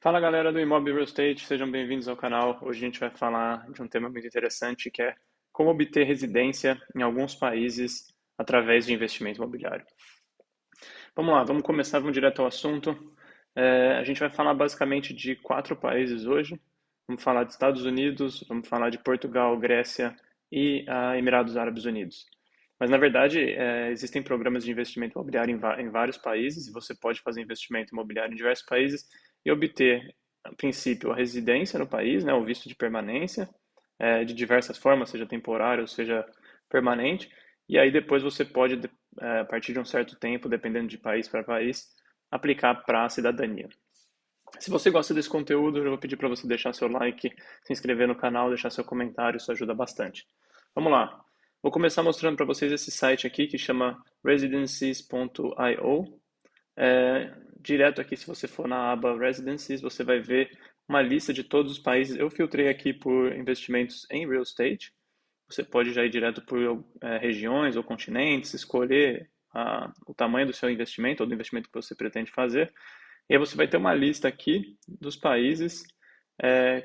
Fala galera do Imob Real Estate, sejam bem-vindos ao canal. Hoje a gente vai falar de um tema muito interessante que é como obter residência em alguns países através de investimento imobiliário. Vamos lá, vamos começar, vamos direto ao assunto. A gente vai falar basicamente de 4 países hoje. Vamos falar de Estados Unidos, vamos falar de Portugal, Grécia e Emirados Árabes Unidos. Mas, na verdade, existem programas de investimento imobiliário em vários países e você pode fazer investimento imobiliário em diversos países e obter, a princípio, a residência no país, né, o visto de permanência, de diversas formas, seja temporário, seja permanente. E aí depois você pode, a partir de um certo tempo, dependendo de país para país, aplicar para a cidadania. Se você gosta desse conteúdo, eu vou pedir para você deixar seu like, se inscrever no canal, deixar seu comentário, isso ajuda bastante. Vamos lá. Vou começar mostrando para vocês esse site aqui que chama residencies.io. Direto aqui, se você for na aba Residencies, você vai ver uma lista de todos os países. Eu filtrei aqui por investimentos em real estate. Você pode já ir direto por regiões ou continentes, escolher o tamanho do seu investimento ou do investimento que você pretende fazer. E aí você vai ter uma lista aqui dos países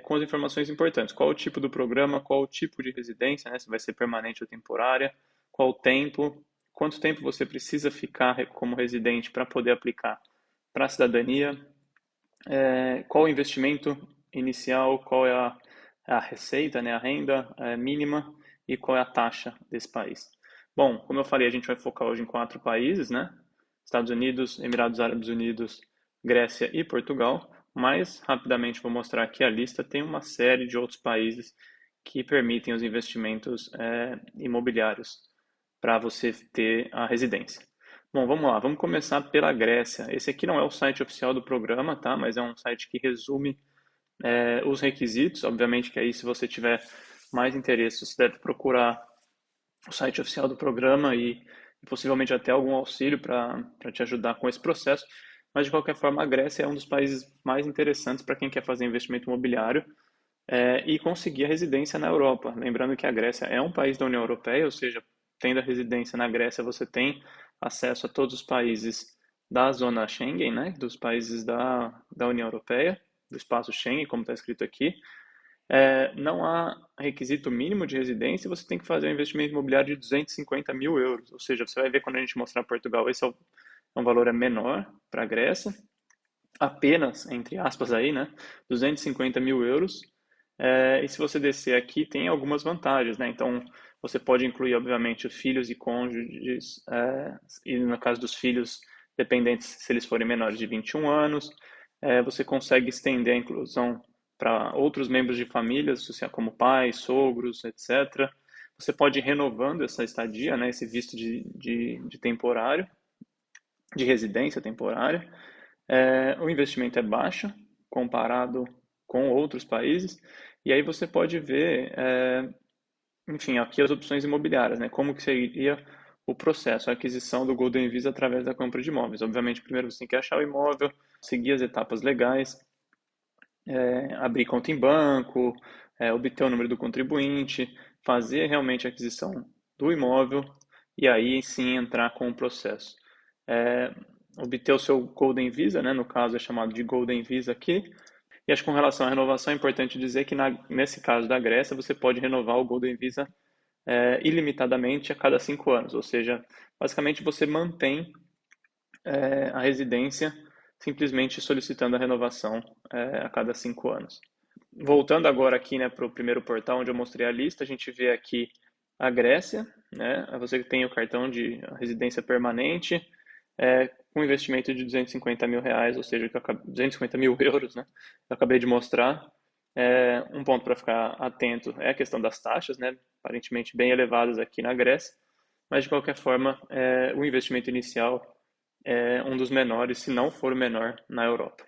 com as informações importantes. Qual o tipo do programa, qual o tipo de residência, né? Se vai ser permanente ou temporária, qual o tempo, quanto tempo você precisa ficar como residente para poder aplicar para a cidadania, qual o investimento inicial, qual é a receita, né, a renda mínima e qual é a taxa desse país. Bom, como eu falei, a gente vai focar hoje em 4 países, né? Estados Unidos, Emirados Árabes Unidos, Grécia e Portugal, mas rapidamente vou mostrar aqui a lista. Tem uma série de outros países que permitem os investimentos imobiliários para você ter a residência. Bom, vamos lá, vamos começar pela Grécia. Esse aqui não é o site oficial do programa, tá? Mas é um site que resume os requisitos. Obviamente que aí, se você tiver mais interesse, você deve procurar o site oficial do programa e possivelmente até algum auxílio para te ajudar com esse processo. Mas, de qualquer forma, a Grécia é um dos países mais interessantes para quem quer fazer investimento imobiliário e conseguir a residência na Europa. Lembrando que a Grécia é um país da União Europeia, ou seja, tendo a residência na Grécia, você tem acesso a todos os países da zona Schengen, né, dos países da União Europeia, do espaço Schengen, como está escrito aqui. Não há requisito mínimo de residência, você tem que fazer um investimento imobiliário de 250 mil euros. Ou seja, você vai ver quando a gente mostrar Portugal, esse é um valor menor para a Grécia, apenas, entre aspas aí, né, 250 mil euros. E se você descer aqui, tem algumas vantagens, né? Então, você pode incluir, obviamente, os filhos e cônjuges, e no caso dos filhos dependentes, se eles forem menores de 21 anos, você consegue estender a inclusão para outros membros de família, como pais, sogros, etc. Você pode ir renovando essa estadia, né, esse visto de temporário, de residência temporária. O investimento é baixo comparado com outros países, e aí você pode ver, enfim, aqui as opções imobiliárias, né? Como que seria o processo, a aquisição do Golden Visa através da compra de imóveis. Obviamente, primeiro você tem que achar o imóvel, seguir as etapas legais, abrir conta em banco, obter o número do contribuinte, fazer realmente a aquisição do imóvel e aí sim entrar com o processo. É, Obter o seu Golden Visa, né? No caso é chamado de Golden Visa aqui. E acho que com relação à renovação é importante dizer que nesse caso da Grécia você pode renovar o Golden Visa ilimitadamente a cada 5 anos, ou seja, basicamente você mantém a residência simplesmente solicitando a renovação a cada 5 anos. Voltando agora aqui, né, para o primeiro portal onde eu mostrei a lista, a gente vê aqui a Grécia, né? Você tem o cartão de residência permanente, com investimento de 250 mil reais, ou seja, 250 mil euros, né? Eu acabei de mostrar. Um ponto para ficar atento é a questão das taxas, né? Aparentemente bem elevadas aqui na Grécia, mas de qualquer forma, o investimento inicial é um dos menores, se não for o menor, na Europa.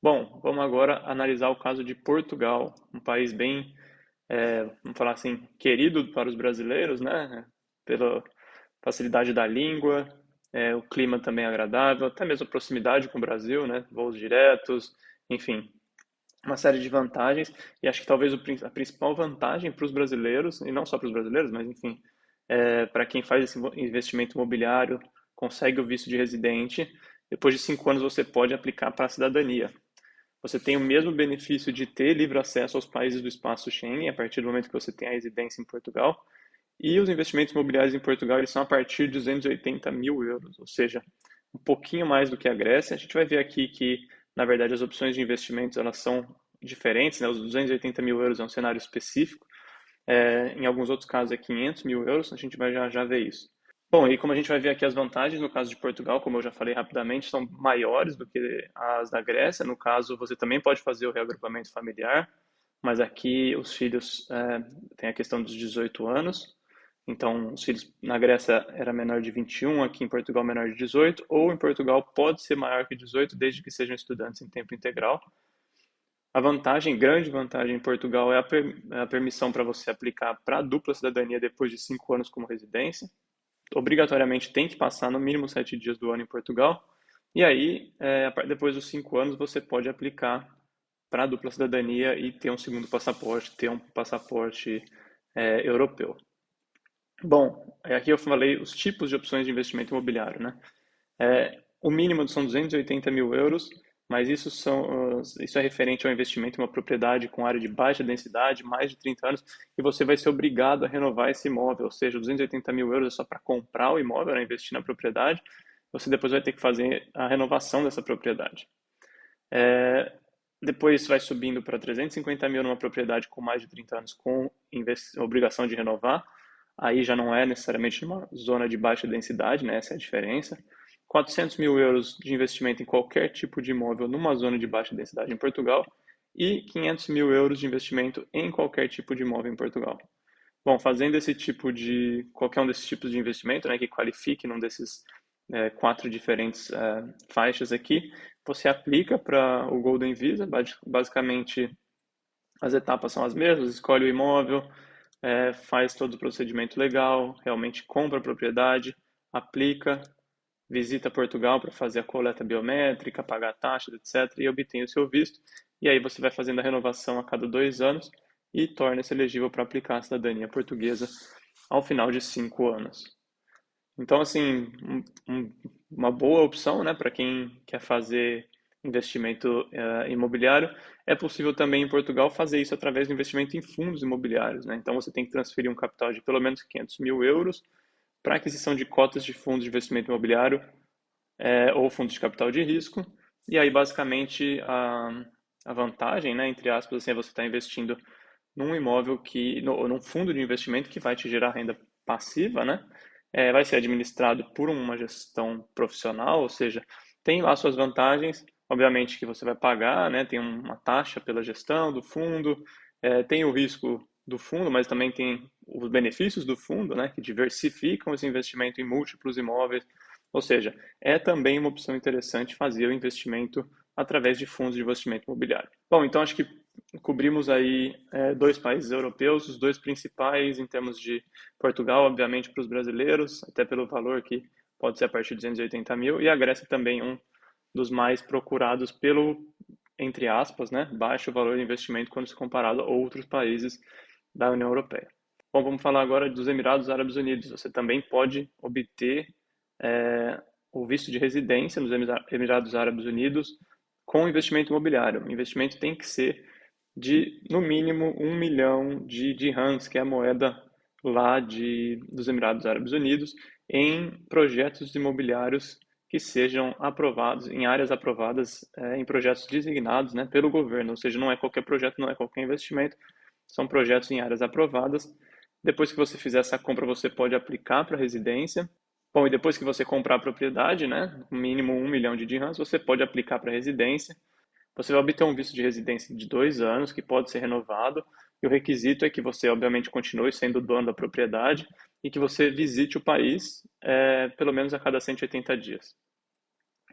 Bom, vamos agora analisar o caso de Portugal, um país bem, vamos falar assim, querido para os brasileiros, né? Pela facilidade da língua, o clima também é agradável, até mesmo a proximidade com o Brasil, né? Voos diretos, enfim, uma série de vantagens. E acho que talvez a principal vantagem para os brasileiros, e não só para os brasileiros, mas enfim, para quem faz esse investimento imobiliário, consegue o visto de residente, depois de 5 anos você pode aplicar para a cidadania. Você tem o mesmo benefício de ter livre acesso aos países do espaço Schengen a partir do momento que você tem a residência em Portugal. E os investimentos imobiliários em Portugal, eles são a partir de 280 mil euros, ou seja, um pouquinho mais do que a Grécia. A gente vai ver aqui que, na verdade, as opções de investimentos, elas são diferentes, né? Os 280 mil euros é um cenário específico. Em alguns outros casos é 500 mil euros, a gente vai já ver isso. Bom, e como a gente vai ver aqui as vantagens, no caso de Portugal, como eu já falei rapidamente, são maiores do que as da Grécia. No caso, você também pode fazer o reagrupamento familiar, mas aqui os filhos têm a questão dos 18 anos. Então, os filhos na Grécia era menor de 21, aqui em Portugal menor de 18, ou em Portugal pode ser maior que 18, desde que sejam estudantes em tempo integral. A vantagem, grande vantagem em Portugal é a permissão para você aplicar para a dupla cidadania depois de 5 anos como residência. Obrigatoriamente tem que passar no mínimo 7 dias do ano em Portugal. E aí, depois dos 5 anos, você pode aplicar para a dupla cidadania e ter um segundo passaporte, ter um passaporte europeu. Bom, aqui eu falei os tipos de opções de investimento imobiliário, né? O mínimo são 280 mil euros, mas isso é referente ao investimento em uma propriedade com área de baixa densidade, mais de 30 anos, e você vai ser obrigado a renovar esse imóvel, ou seja, 280 mil euros é só para comprar o imóvel, né, investir na propriedade, você depois vai ter que fazer a renovação dessa propriedade. Depois vai subindo para 350 mil numa propriedade com mais de 30 anos com obrigação de renovar. Aí já não é necessariamente uma zona de baixa densidade, né? Essa é a diferença. 400 mil euros de investimento em qualquer tipo de imóvel numa zona de baixa densidade em Portugal e 500 mil euros de investimento em qualquer tipo de imóvel em Portugal. Bom, fazendo qualquer um desses tipos de investimento, né, que qualifique num desses quatro diferentes faixas aqui, você aplica para o Golden Visa. Basicamente, as etapas são as mesmas: escolhe o imóvel, faz todo o procedimento legal, realmente compra a propriedade, aplica, visita Portugal para fazer a coleta biométrica, pagar taxas, etc., e obtém o seu visto. E aí você vai fazendo a renovação a cada 2 anos e torna-se elegível para aplicar a cidadania portuguesa ao final de 5 anos. Então, assim, uma boa opção, né, para quem quer fazer investimento imobiliário. É possível também em Portugal fazer isso através do investimento em fundos imobiliários, né? Então, você tem que transferir um capital de pelo menos 500 mil euros para aquisição de cotas de fundos de investimento imobiliário ou fundos de capital de risco. E aí, basicamente, a vantagem, né, entre aspas, assim, é você estar investindo num imóvel num fundo de investimento que vai te gerar renda passiva, né? Vai ser administrado por uma gestão profissional, ou seja, tem lá suas vantagens, obviamente que você vai pagar, né? Tem uma taxa pela gestão do fundo, tem o risco do fundo, mas também tem os benefícios do fundo, né? Que diversificam esse investimento em múltiplos imóveis, ou seja, é também uma opção interessante fazer o investimento através de fundos de investimento imobiliário. Bom, então acho que cobrimos aí dois países europeus, os dois principais em termos de Portugal, obviamente, para os brasileiros, até pelo valor que pode ser a partir de 280 mil, e a Grécia também um dos mais procurados pelo, entre aspas, né, baixo valor de investimento quando se comparado a outros países da União Europeia. Bom, vamos falar agora dos Emirados Árabes Unidos. Você também pode obter o visto de residência nos Emirados Árabes Unidos com investimento imobiliário. O investimento tem que ser de, no mínimo, 1 milhão de dirhams, que é a moeda lá dos Emirados Árabes Unidos, em projetos imobiliários que sejam aprovados, em áreas aprovadas, em projetos designados, né, pelo governo. Ou seja, não é qualquer projeto, não é qualquer investimento, são projetos em áreas aprovadas. Depois que você fizer essa compra, você pode aplicar para residência. Bom, e depois que você comprar a propriedade, né, no mínimo 1 milhão de dirhams, você pode aplicar para residência. Você vai obter um visto de residência de 2 anos, que pode ser renovado, e o requisito é que você, obviamente, continue sendo dono da propriedade e que você visite o país pelo menos a cada 180 dias.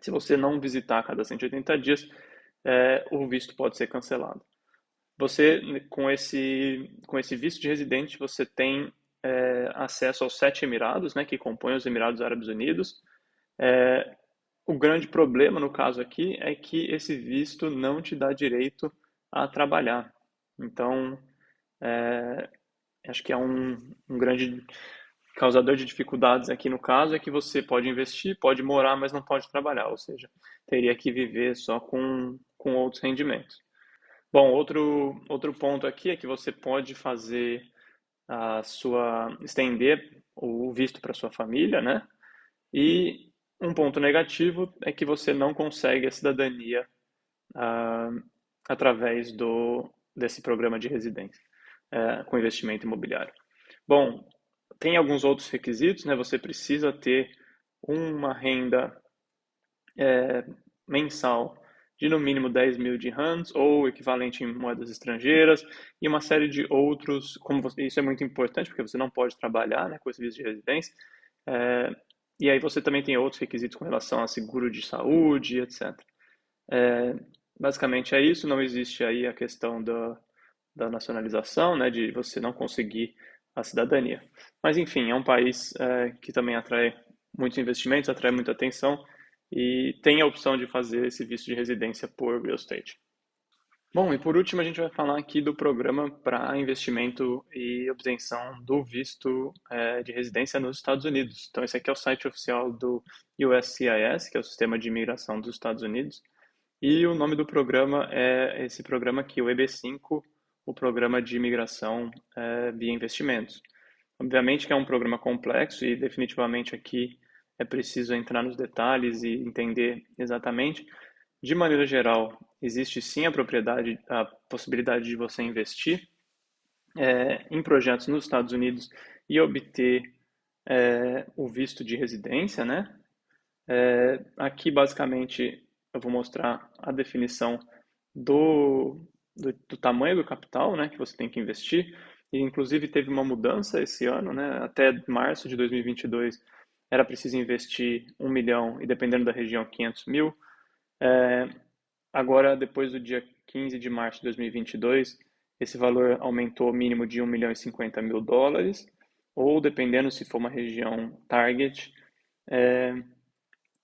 Se você não visitar a cada 180 dias, o visto pode ser cancelado. Você, com esse visto de residente, você tem acesso aos 7 Emirados, né, que compõem os Emirados Árabes Unidos. O grande problema no caso aqui é que esse visto não te dá direito a trabalhar. Então, acho que é um grande causador de dificuldades aqui no caso é que você pode investir, pode morar, mas não pode trabalhar, ou seja, teria que viver só com com outros rendimentos. Bom, outro ponto aqui é que você pode fazer estender o visto para sua família, né? E um ponto negativo é que você não consegue a cidadania ah, através desse programa de residência com investimento imobiliário. Bom, tem alguns outros requisitos, né? Você precisa ter uma renda mensal de no mínimo 10 mil dirhams ou equivalente em moedas estrangeiras e uma série de outros, isso é muito importante porque você não pode trabalhar, né, com esse visto de residência, é, e aí você também tem outros requisitos com relação a seguro de saúde, etc. É, basicamente é isso, não existe aí a questão da nacionalização, né, de você não conseguir a cidadania. Mas enfim, é um país que também atrai muitos investimentos, atrai muita atenção e tem a opção de fazer esse visto de residência por real estate. Bom, e por último a gente vai falar aqui do programa para investimento e obtenção do visto de residência nos Estados Unidos. Então esse aqui é o site oficial do USCIS, que é o Sistema de Imigração dos Estados Unidos, e o nome do programa é esse programa aqui, o EB5, o Programa de Imigração via Investimentos. Obviamente que é um programa complexo e definitivamente aqui é preciso entrar nos detalhes e entender exatamente. De maneira geral, existe sim a possibilidade de você investir em projetos nos Estados Unidos e obter o visto de residência, né? Aqui, basicamente, eu vou mostrar a definição do tamanho do capital, né, que você tem que investir. E, inclusive, teve uma mudança esse ano, né? Até março de 2022 era preciso investir 1 milhão e, dependendo da região, 500 mil. Agora, depois do dia 15 de março de 2022, esse valor aumentou mínimo de 1 milhão e 50 mil dólares, ou, dependendo se for uma região target,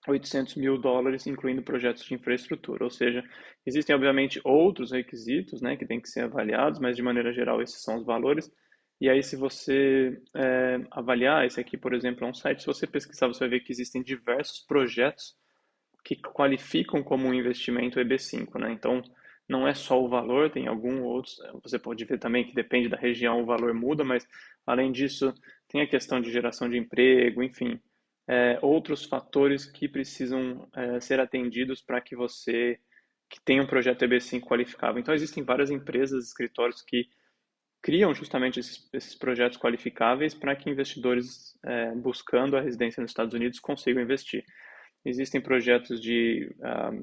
800 mil dólares, incluindo projetos de infraestrutura. Ou seja, existem, obviamente, outros requisitos, né, que têm que ser avaliados, mas, de maneira geral, esses são os valores. E aí, se você avaliar, esse aqui, por exemplo, é um site, se você pesquisar, você vai ver que existem diversos projetos que qualificam como um investimento EB5, né? Então, não é só o valor, tem alguns outros, você pode ver também que depende da região, o valor muda, mas, além disso, tem a questão de geração de emprego, enfim, outros fatores que precisam ser atendidos para que você que tenha um projeto EB5 qualificável. Então, existem várias empresas, escritórios que criam justamente esses projetos qualificáveis para que investidores buscando a residência nos Estados Unidos consigam investir. Existem projetos de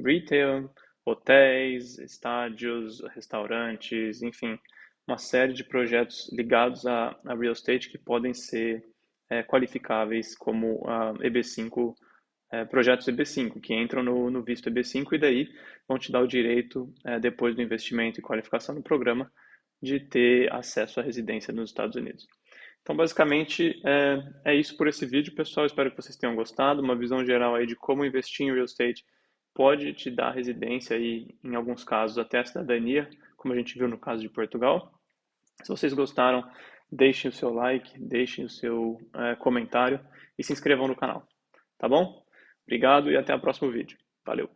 retail, hotéis, estádios, restaurantes, enfim, uma série de projetos ligados a real estate que podem ser qualificáveis como EB5, projetos EB5, que entram no visto EB5 e daí vão te dar o direito, depois do investimento e qualificação no programa, de ter acesso à residência nos Estados Unidos. Então, basicamente, é isso por esse vídeo, pessoal. Espero que vocês tenham gostado. Uma visão geral aí de como investir em real estate pode te dar residência e, em alguns casos, até a cidadania, como a gente viu no caso de Portugal. Se vocês gostaram, deixem o seu like, deixem o seu comentário e se inscrevam no canal. Tá bom? Obrigado e até o próximo vídeo. Valeu!